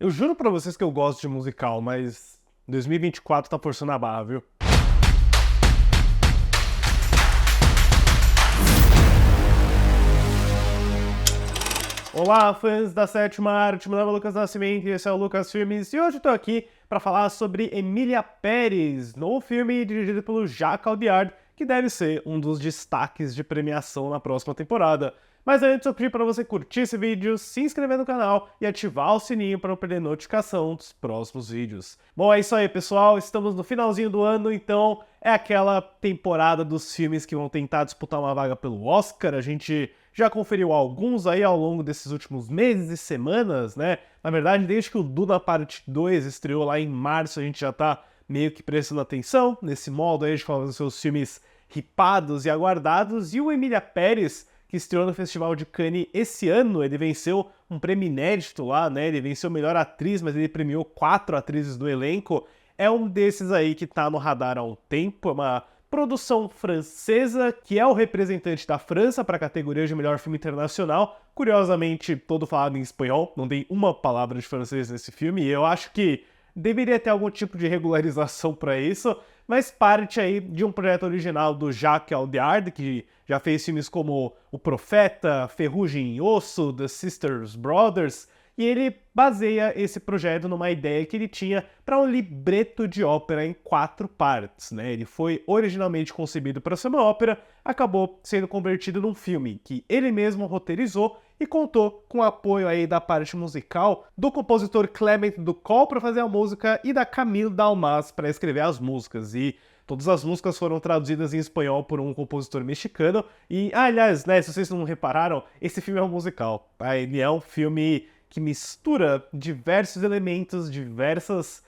Eu juro pra vocês que eu gosto de musical, mas 2024 tá forçando a barra, viu? Olá, fãs da sétima arte, meu nome é Lucas Nascimento e esse é o Lucas Filmes, e hoje eu tô aqui pra falar sobre Emília Pérez, novo filme dirigido pelo Jacques Audiard, que deve ser um dos destaques de premiação na próxima temporada. Mas antes eu pedi para você curtir esse vídeo, se inscrever no canal e ativar o sininho para não perder notificação dos próximos vídeos. Bom, é isso aí, pessoal, estamos no finalzinho do ano, então é aquela temporada dos filmes que vão tentar disputar uma vaga pelo Oscar. A gente já conferiu alguns aí ao longo desses últimos meses e semanas, né? Na verdade, desde que o Duna Parte 2 estreou lá em março, a gente já tá meio que prestando atenção nesse modo aí de falar dos seus filmes hipados e aguardados. E o Emília Pérez, que estreou no Festival de Cannes esse ano, ele venceu um prêmio inédito lá, né? Ele venceu melhor atriz, mas ele premiou 4 atrizes do elenco. É um desses aí que tá no radar há um tempo, é uma produção francesa, que é o representante da França para a categoria de melhor filme internacional. Curiosamente, todo falado em espanhol, não tem uma palavra de francês nesse filme, e eu acho que deveria ter algum tipo de regularização para isso, mas parte aí de um projeto original do Jacques Audiard, que já fez filmes como O Profeta, Ferrugem e Osso, The Sisters Brothers, e ele baseia esse projeto numa ideia que ele tinha para um libreto de ópera em 4 partes, né? Ele foi originalmente concebido para ser uma ópera, acabou sendo convertido num filme que ele mesmo roteirizou e contou com o apoio aí da parte musical do compositor Clement Ducol para fazer a música e da Camille Dalmas para escrever as músicas. E todas as músicas foram traduzidas em espanhol por um compositor mexicano. E, aliás, né, se vocês não repararam, esse filme é um musical, tá? Ele é um filme que mistura diversos elementos, diversas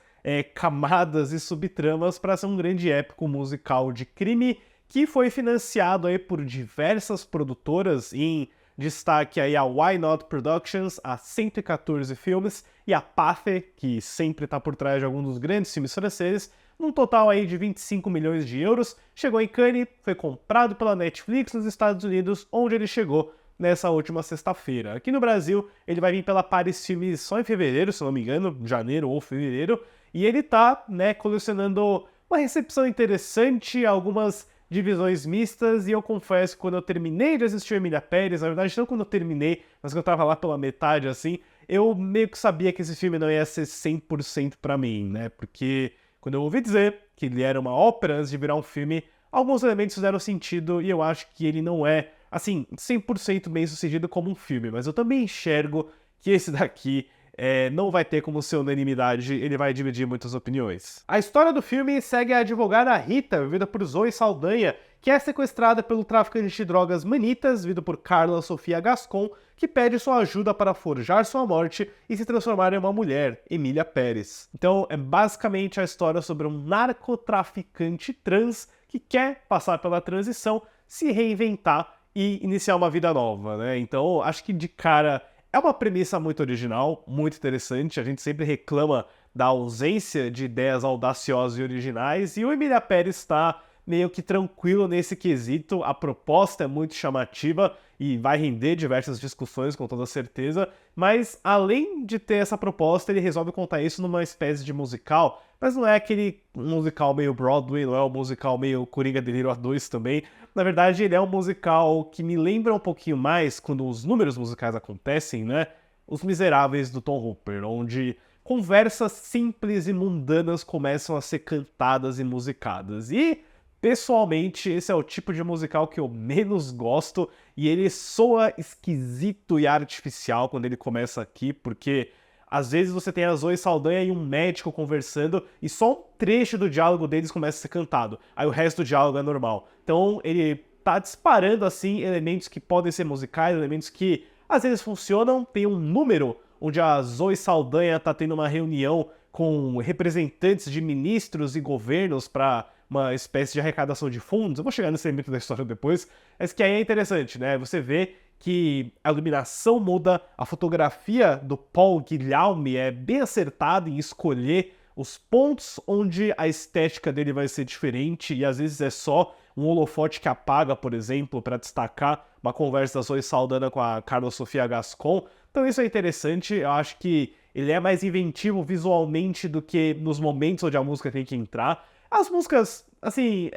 camadas e subtramas para ser um grande épico musical de crime que foi financiado aí por diversas produtoras, em destaque aí a Why Not Productions, a 114 Filmes e a Pathé, que sempre está por trás de alguns dos grandes filmes franceses, num total aí de 25 milhões de euros. Chegou em Cannes, foi comprado pela Netflix nos Estados Unidos, onde ele chegou nessa última sexta-feira. Aqui no Brasil, ele vai vir pela Paris Filmes só em fevereiro, se não me engano, janeiro ou fevereiro, e ele tá, né, colecionando uma recepção interessante, algumas divisões mistas, e eu confesso que quando eu terminei de assistir o Emília Pérez, na verdade não quando eu terminei, mas quando eu tava lá pela metade, assim, eu meio que sabia que esse filme não ia ser 100% pra mim, né, porque quando eu ouvi dizer que ele era uma ópera antes de virar um filme, alguns elementos fizeram sentido, e eu acho que ele não é assim, 100% bem sucedido como um filme, mas eu também enxergo que esse daqui não vai ter como ser unanimidade, ele vai dividir muitas opiniões. A história do filme segue a advogada Rita, vivida por Zoe Saldanha, que é sequestrada pelo traficante de drogas Manitas, vivido por Carla Sofia Gascon, que pede sua ajuda para forjar sua morte e se transformar em uma mulher, Emília Pérez. Então é basicamente a história sobre um narcotraficante trans que quer passar pela transição, se reinventar e iniciar uma vida nova, né? Então, acho que de cara é uma premissa muito original, muito interessante. A gente sempre reclama da ausência de ideias audaciosas e originais, e o Emília Pérez está meio que tranquilo nesse quesito. A proposta é muito chamativa e vai render diversas discussões, com toda certeza, mas além de ter essa proposta, ele resolve contar isso numa espécie de musical, mas não é aquele musical meio Broadway, não é um musical meio Coringa Delírio A2 também. Na verdade, ele é um musical que me lembra um pouquinho mais, quando os números musicais acontecem, né? Os Miseráveis do Tom Hooper, onde conversas simples e mundanas começam a ser cantadas e musicadas. E, pessoalmente, esse é o tipo de musical que eu menos gosto, e ele soa esquisito e artificial quando ele começa aqui, porque às vezes você tem a Zoe Saldanha e um médico conversando e só um trecho do diálogo deles começa a ser cantado. Aí o resto do diálogo é normal. Então ele tá disparando assim elementos que podem ser musicais, elementos que às vezes funcionam. Tem um número onde a Zoe Saldanha tá tendo uma reunião com representantes de ministros e governos para uma espécie de arrecadação de fundos. Eu vou chegar nesse elemento da história depois, mas que aí é interessante, né? Você vê que a iluminação muda, a fotografia do Paul Guilherme é bem acertada em escolher os pontos onde a estética dele vai ser diferente, e às vezes é só um holofote que apaga, por exemplo, para destacar uma conversa da Zoe Saldana com a Carla Sofia Gascon. Então isso é interessante, eu acho que ele é mais inventivo visualmente do que nos momentos onde a música tem que entrar. As músicas, assim,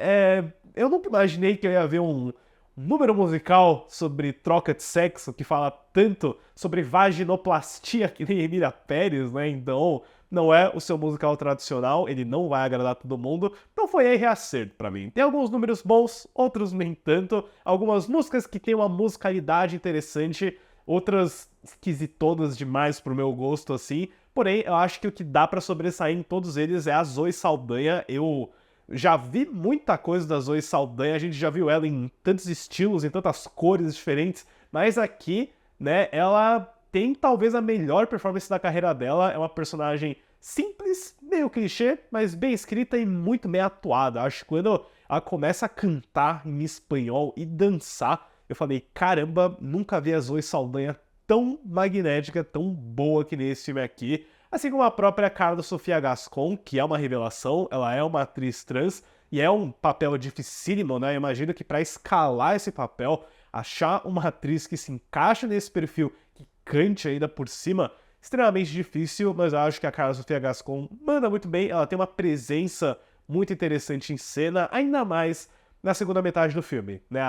eu nunca imaginei que eu ia ver um número musical sobre troca de sexo que fala tanto sobre vaginoplastia que nem Emília Pérez, né? Então, não é o seu musical tradicional, ele não vai agradar todo mundo, então foi aí reacerto pra mim. Tem alguns números bons, outros nem tanto, algumas músicas que tem uma musicalidade interessante, outras esquisitonas demais pro meu gosto, assim, porém, eu acho que o que dá pra sobressair em todos eles é a Zoe Saldanha. Eu já vi muita coisa da Zoe Saldanha, a gente já viu ela em tantos estilos, em tantas cores diferentes, mas aqui, né, ela tem talvez a melhor performance da carreira dela. É uma personagem simples, meio clichê, mas bem escrita e muito bem atuada. Acho que quando ela começa a cantar em espanhol e dançar, eu falei, caramba, nunca vi a Zoe Saldanha tão magnética, tão boa que nesse filme aqui. Assim como a própria Carla Sofia Gascon, que é uma revelação, ela é uma atriz trans, e é um papel dificílimo, né? Eu imagino que para escalar esse papel, achar uma atriz que se encaixa nesse perfil, que cante ainda por cima, extremamente difícil, mas eu acho que a Carla Sofia Gascon manda muito bem, ela tem uma presença muito interessante em cena, ainda mais na segunda metade do filme, né?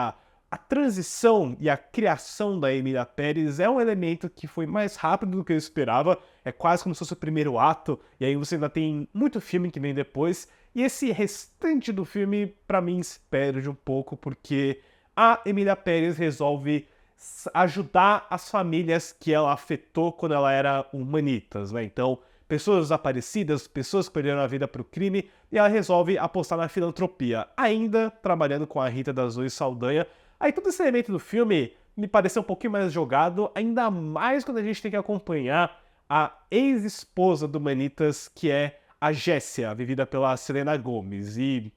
A transição e a criação da Emília Pérez é um elemento que foi mais rápido do que eu esperava, é quase como se fosse o primeiro ato, e aí você ainda tem muito filme que vem depois, e esse restante do filme, pra mim, se perde um pouco, porque a Emília Pérez resolve ajudar as famílias que ela afetou quando ela era humanitas, né? Então, pessoas desaparecidas, pessoas que perderam a vida pro crime, e ela resolve apostar na filantropia, ainda trabalhando com a Rita da Zoe Saldanha. Aí todo esse elemento do filme me pareceu um pouquinho mais jogado, ainda mais quando a gente tem que acompanhar a ex-esposa do Manitas, que é a Jessia, vivida pela Selena Gomez. E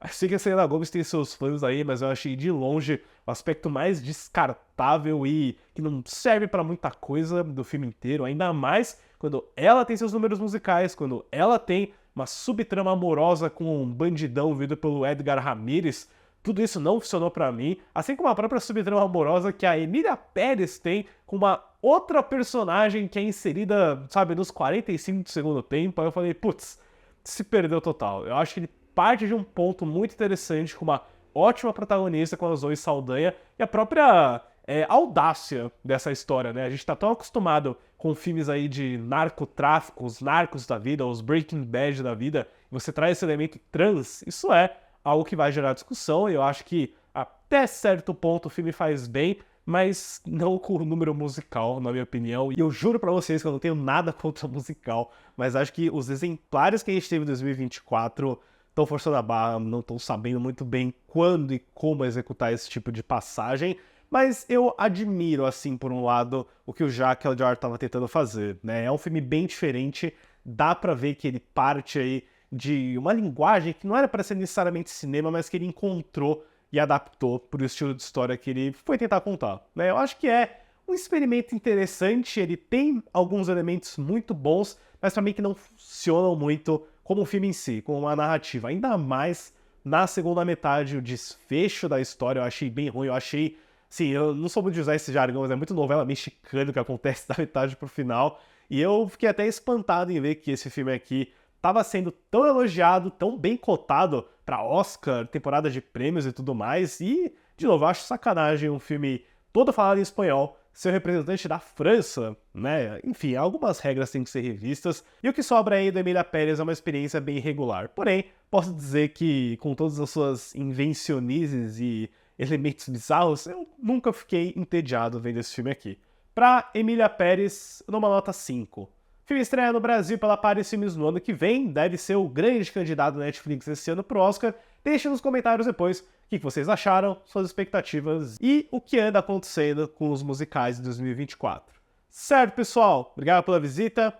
eu sei que a Selena Gomez tem seus fãs aí, mas eu achei de longe o aspecto mais descartável e que não serve pra muita coisa do filme inteiro, ainda mais quando ela tem seus números musicais, quando ela tem uma subtrama amorosa com um bandidão vivido pelo Edgar Ramírez. Tudo isso não funcionou pra mim, assim como a própria subtrama amorosa que a Emília Pérez tem com uma outra personagem que é inserida, sabe, nos 45 do segundo tempo. Aí eu falei, putz, se perdeu total. Eu acho que ele parte de um ponto muito interessante, com uma ótima protagonista com a Zoe Saldanha e a própria audácia dessa história, né? A gente tá tão acostumado com filmes aí de narcotráfico, os narcos da vida, os Breaking Bad da vida, e você traz esse elemento trans, isso é algo que vai gerar discussão, e eu acho que até certo ponto o filme faz bem, mas não com o número musical, na minha opinião. E eu juro pra vocês que eu não tenho nada contra o musical, mas acho que os exemplares que a gente teve em 2024 estão forçando a barra, não estão sabendo muito bem quando e como executar esse tipo de passagem, mas eu admiro, assim, por um lado, o que o Jacques Audiard estava tentando fazer, né? É um filme bem diferente, dá pra ver que ele parte aí de uma linguagem que não era para ser necessariamente cinema, mas que ele encontrou e adaptou para o estilo de história que ele foi tentar contar, né? Eu acho que é um experimento interessante, ele tem alguns elementos muito bons, mas para mim que não funcionam muito como um filme em si, como uma narrativa. Ainda mais na segunda metade, o desfecho da história eu achei bem ruim, eu achei... Sim, eu não sou muito de usar esse jargão, mas é muito novela mexicana que acontece da metade pro final, e eu fiquei até espantado em ver que esse filme aqui estava sendo tão elogiado, tão bem cotado para Oscar, temporada de prêmios e tudo mais, e, de novo, eu acho sacanagem um filme todo falado em espanhol ser o representante da França, né? Enfim, algumas regras têm que ser revistas, e o que sobra aí do Emília Pérez é uma experiência bem irregular. Porém, posso dizer que, com todas as suas invencionizes e elementos bizarros, eu nunca fiquei entediado vendo esse filme aqui. Pra Emília Pérez, eu dou uma nota 5. O filme estreia no Brasil pela Paris Filmes no ano que vem, deve ser o grande candidato da Netflix esse ano pro Oscar. Deixe nos comentários depois o que vocês acharam, suas expectativas e o que anda acontecendo com os musicais de 2024. Certo, pessoal? Obrigado pela visita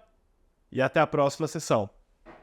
e até a próxima sessão.